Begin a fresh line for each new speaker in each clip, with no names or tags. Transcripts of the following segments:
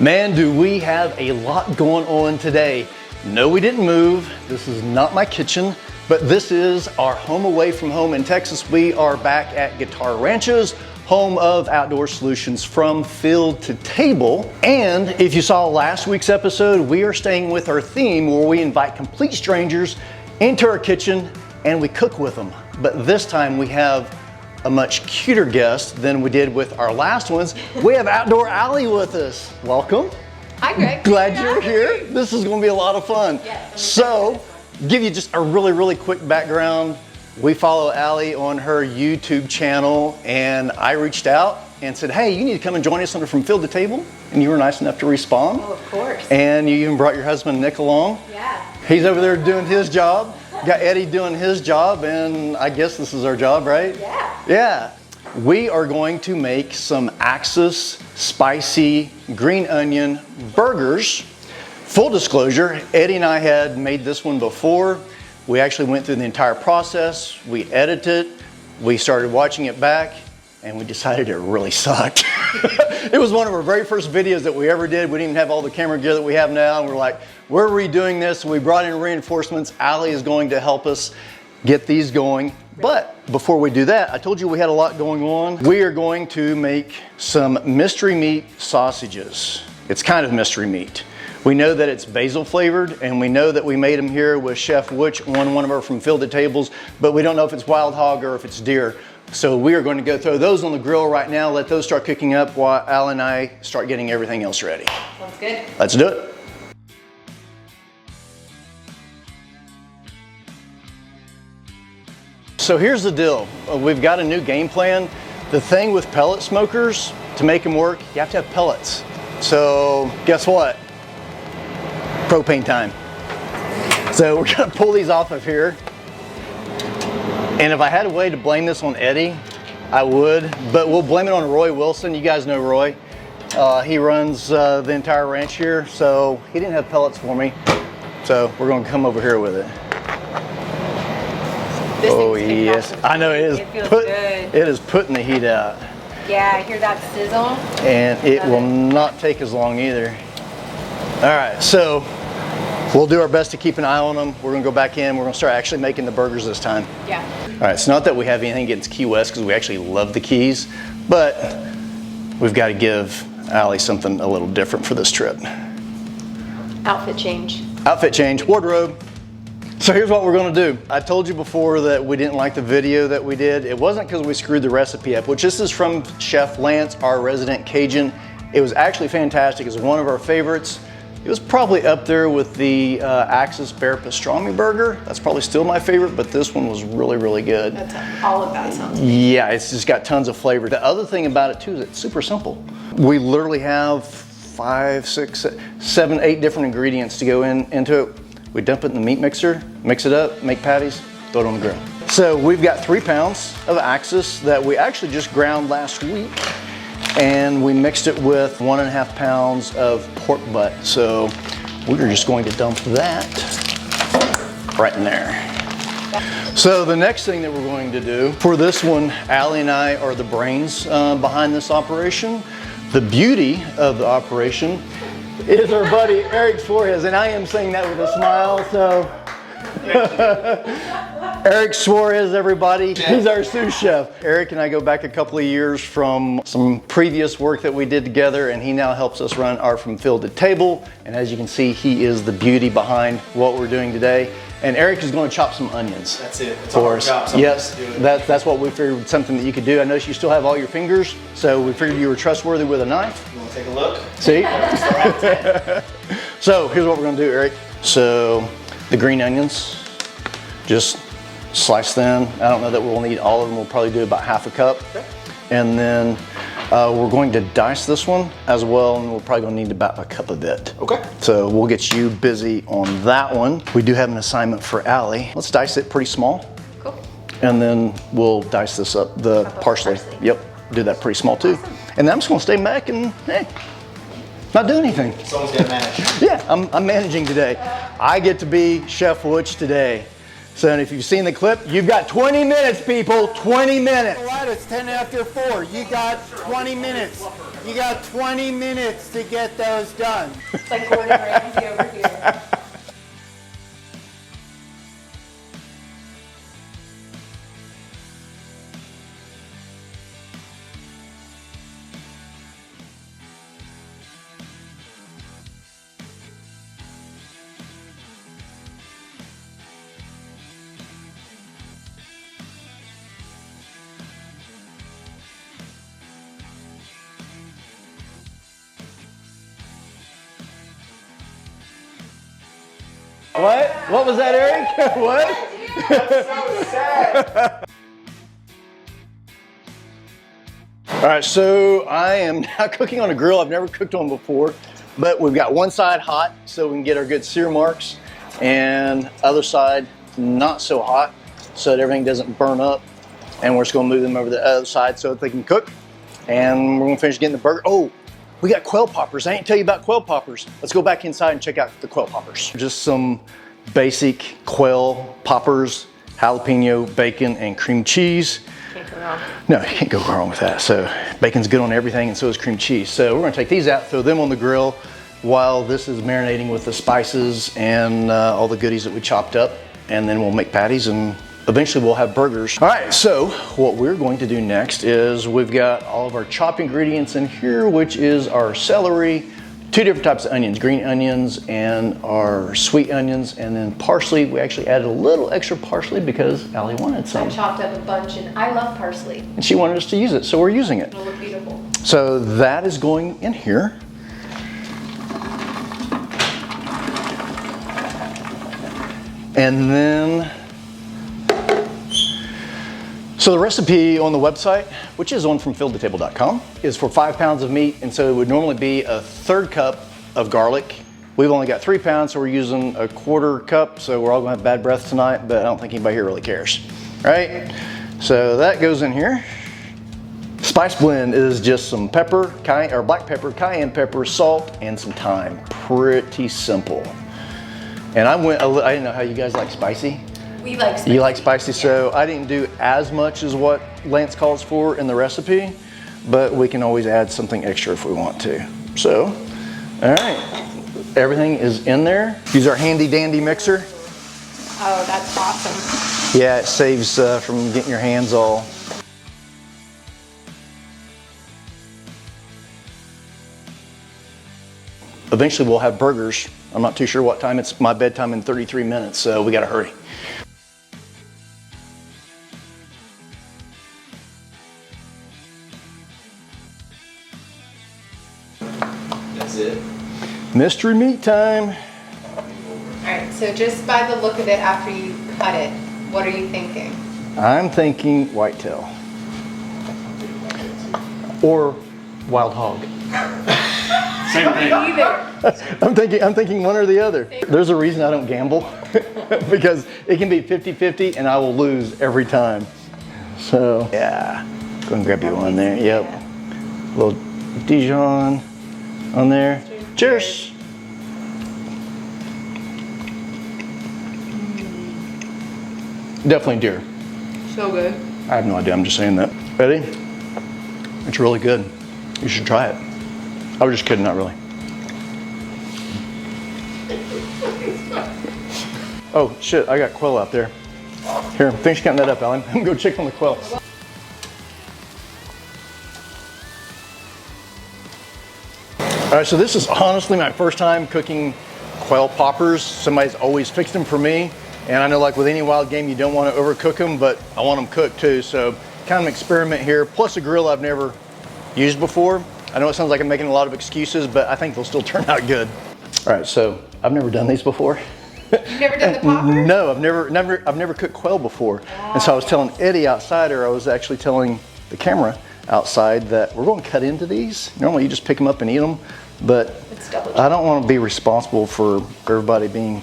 Man, do we have a lot going on today. No, we didn't move. This is not my kitchen, but this is our home away from home in Texas. We are back at Guitar Ranches, home of Outdoor Solutions from field to table. And if you saw last week's episode, we are staying with our theme where we invite complete strangers into our kitchen and we cook with them. But this time we have a much cuter guest than we did with our last ones. We have Outdoors Allie with us. Welcome.
Hi, Greg.
Glad you're here. This is going to be a lot of fun.
Yes,
so, give you just a really quick background. We follow Allie on her YouTube channel, and I reached out and said, hey, you need to come and join us on From Field to Table. And you were nice enough to respond.
Oh, of course.
And you even brought your husband Nick along.
Yeah.
He's over there doing his job. Got Eddie doing his job, and I guess this is our job, right?
Yeah.
Yeah. We are going to make some Axis spicy green onion burgers. Full disclosure, Eddie and I had made this one before. We actually went through the entire process. We edited it. We started watching it back, and we decided it really sucked. It was one of our very first videos that we ever did. We didn't even have all the camera gear that we have now. And we're like, we're redoing this. We brought in reinforcements. Allie is going to help us get these going. But before we do that, I told you we had a lot going on. We are going to make some mystery meat sausages. It's kind of mystery meat. We know that it's basil flavored, and we know that we made them here with Chef Witch on one of our From Field to Tables, but we don't know if it's wild hog or if it's deer. So we are going to go throw those on the grill right now, let those start cooking up while Al and I start getting everything else ready.
Sounds good.
Let's do it. So here's the deal. We've got a new game plan. The thing with pellet smokers, to make them work, you have to have pellets. So guess what? Propane time. So we're gonna pull these off of here. And if I had a way to blame this on Eddie, I would, but we'll blame it on Roy Wilson. You guys know Roy. He runs the entire ranch here, so he didn't have pellets for me. So we're gonna come over here with it.
This
Oh
thing's
yes, I know it is.
It feels good.
It is putting the heat out.
Yeah, I hear that sizzle.
And it will not take as long either. All right, so we'll do our best to keep an eye on them. We're gonna go back in, we're gonna start actually making the burgers this time.
Yeah.
All right, it's not that we have anything against Key West because we actually love the Keys, but we've got to give Allie something a little different for this trip.
Outfit change.
Outfit change, wardrobe. So here's what we're gonna do. I told you before that we didn't like the video that we did. It wasn't because we screwed the recipe up, which this is from Chef Lance, our resident Cajun. It was actually fantastic. It's one of our favorites. It was probably up there with the Axis Bear Pastrami Burger. That's probably still my favorite, but this one was really good.
That's all of that sounds good.
Yeah, it's just got tons of flavor. The other thing about it too is it's super simple. We literally have 5, 6, 7, 8 different ingredients to go into it. We dump it in the meat mixer, mix it up, make patties, throw it on the grill. So we've got 3 pounds of Axis that we actually just ground last week. And we mixed it with 1.5 pounds of pork butt. So we're just going to dump that right in there. So the next thing that we're going to do for this one, Allie and I are the brains behind this operation. The beauty of the operation is our buddy Eric Suarez, and I am saying that with a smile. So Eric Suarez, everybody. He's our sous chef. Eric and I go back a couple of years from some previous work that we did together, and he now helps us run our From Field to Table. And as you can see, he is the beauty behind what we're doing today. And Eric is going to chop some onions.
That's it. It's
for us. Yes,
do it.
that's what we figured, something that you could do. I noticed you still have all your fingers, so we figured you were trustworthy with a knife.
You want to take a look?
See? So here's what we're going to do, Eric. So the green onions, just slice them. I don't know that we'll need all of them. We'll probably do about 1/2 cup. Okay. And then we're going to dice this one as well, and we're probably going to need about 1 cup of it.
Okay.
So we'll get you busy on that one. We do have an assignment for Allie. Let's dice it pretty small.
Cool.
And then we'll dice this up, the parsley. Yep, do that pretty small too.
Awesome.
And then I'm just going to stay back and not do anything.
Someone's got to manage.
Yeah, I'm managing today. I get to be Chef Witch today. So if you've seen the clip, you've got 20 minutes, people, 20 minutes.
All right, it's 10 after 4. You got 20 minutes.
You got 20 minutes to get those done.
It's like Gordon Ramsay over here.
What? What was that, Eric? What? All right, so I am now cooking on a grill I've never cooked on before, but we've got one side hot so we can get our good sear marks, and other side not so hot so that everything doesn't burn up. And we're just gonna move them over the other side so that they can cook. And we're gonna finish getting the burger. Oh, we got quail poppers. I didn't tell you about quail poppers. Let's go back inside and check out the quail poppers. Just some basic quail poppers, jalapeno, bacon, and cream cheese.
Can't go wrong.
No, you can't go wrong with that. So bacon's good on everything, and so is cream cheese. So we're gonna take these out, throw them on the grill while this is marinating with the spices and all the goodies that we chopped up. And then we'll make patties and eventually we'll have burgers. All right, so what we're going to do next is we've got all of our chopped ingredients in here, which is our celery, two different types of onions, green onions and our sweet onions, and then parsley. We actually added a little extra parsley because Allie wanted
I
some.
chopped up a bunch and I love parsley.
And she wanted us to use it, so we're using it.
It'll look beautiful.
So that is going in here. And then, so the recipe on the website, which is on fromfieldtotable.com, is for 5 pounds of meat, and so it would normally be a 1/3 cup of garlic. We've only got 3 pounds, so we're using a 1/4 cup, so we're all gonna have bad breath tonight, but I don't think anybody here really cares, right? So that goes in here. Spice blend is just some pepper, or black pepper, cayenne pepper, salt, and some thyme. Pretty simple. And I didn't know how you guys like spicy.
We like spicy.
You like spicy, so I didn't do as much as what Lance calls for in the recipe, but we can always add something extra if we want to. So, all right, everything is in there. Use our handy dandy mixer.
Oh, that's awesome.
Yeah, it saves from getting your hands all. Eventually we'll have burgers. I'm not too sure what time. It's my bedtime in 33 minutes, so we gotta hurry.
That's it.
Mystery meat time.
All right, so just by the look of it after you cut it, what are you thinking?
I'm thinking whitetail. Or wild hog.
Same thing.
Either.
I'm thinking one or the other. There's a reason I don't gamble because it can be 50-50 and I will lose every time. So yeah, go and grab you one there. Yep. A little Dijon on there. Cheers. Definitely deer.
So good.
I have no idea, I'm just saying that. Ready? It's really good. You should try it. I was just kidding, not really. Oh shit, I got quail out there. Here, finish cutting that up, Alan. I'm gonna go check on the quail. All right, so this is honestly my first time cooking quail poppers. Somebody's always fixed them for me. And I know like with any wild game, you don't want to overcook them, but I want them cooked too. So kind of an experiment here, plus a grill I've never used before. I know it sounds like I'm making a lot of excuses, but I think they'll still turn out good. All right, so I've never done these before.
You've never done the popper?
No, I've never cooked quail before. Wow. And so I was telling Eddie outside, or I was actually telling the camera outside that we're going to cut into these. Normally you just pick them up and eat them, but I don't want to be responsible for everybody being,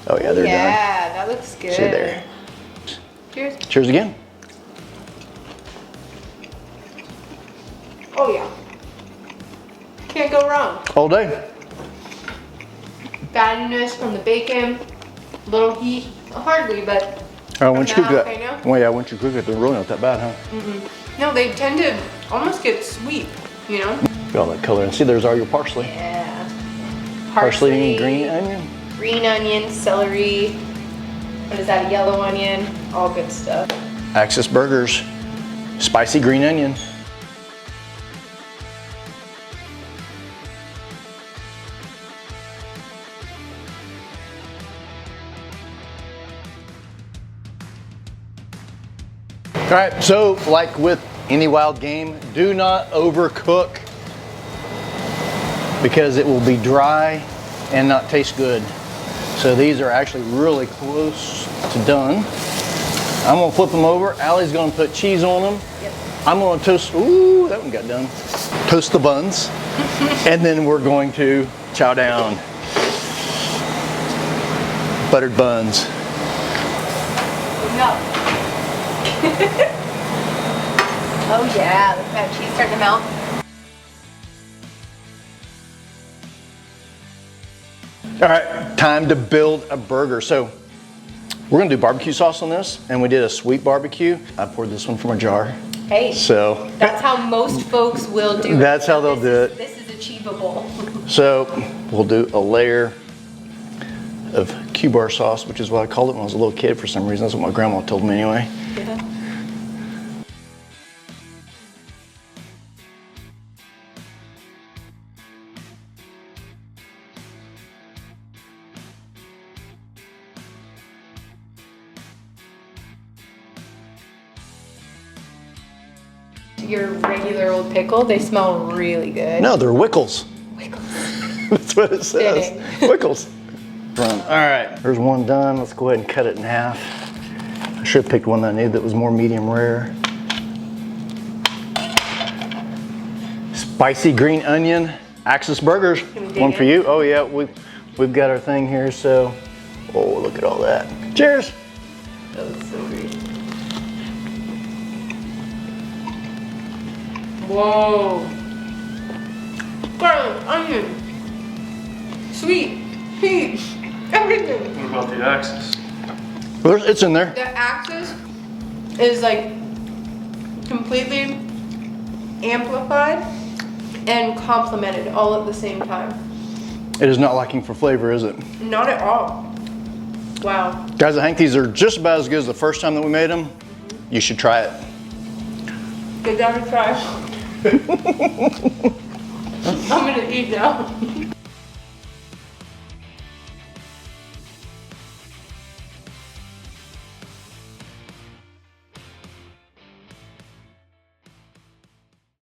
oh yeah, they're done.
Yeah, that looks good.
See there.
Cheers.
Cheers again.
Oh yeah. Can't go wrong.
All day.
Fattiness from the bacon, little heat, hardly, but
Once you cook that,
jalapeno?
well yeah, once you cook it, they're really not that bad, huh?
no, they tend to almost get sweet. you know?
Got all that color. And see, there's all your parsley.
Yeah.
Parsley and green onion.
Green onion, celery. What is that, a yellow onion? All good stuff.
Axis Burgers, spicy green onion. All right, so like with any wild game, do not overcook because it will be dry and not taste good. So these are actually really close to done. I'm gonna flip them over. Allie's gonna put cheese on them.
Yep.
I'm gonna toast, ooh, that one got done. Toast the buns. And then we're going to chow down. Buttered buns.
No. Oh yeah, look at that cheese starting to melt.
All right, time to build a burger. So we're gonna do barbecue sauce on this, and we did a sweet barbecue. I poured this one from a jar.
Hey,
So
that's how most folks will do it.
That's how they'll do it.
This is achievable.
So we'll do a layer of Q-bar sauce, which is what I called it when I was a little kid for some reason. That's what my grandma told me anyway.
Yeah. Your regular old pickle, they smell really good.
No, they're Wickles.
Wickles.
That's what it says.
Kidding.
Wickles. All right, there's one done. Let's go ahead and cut it in half. I should have picked one that I knew that was more medium rare. Spicy green onion, Axis Burgers.
Can we dig
One for
in?
you. Oh yeah, we've got our thing here. So, oh look at all that. Cheers.
That looks so great. Whoa. Garlic, onion, sweet, peach, everything.
What about the axis?
It's in there.
The axis is like completely amplified and complemented all at the same time.
It is not lacking for flavor, is it?
Not at all. Wow.
Guys, I think these are just about as good as the first time that we made them. You should try it.
Get down to try. I'm gonna eat now.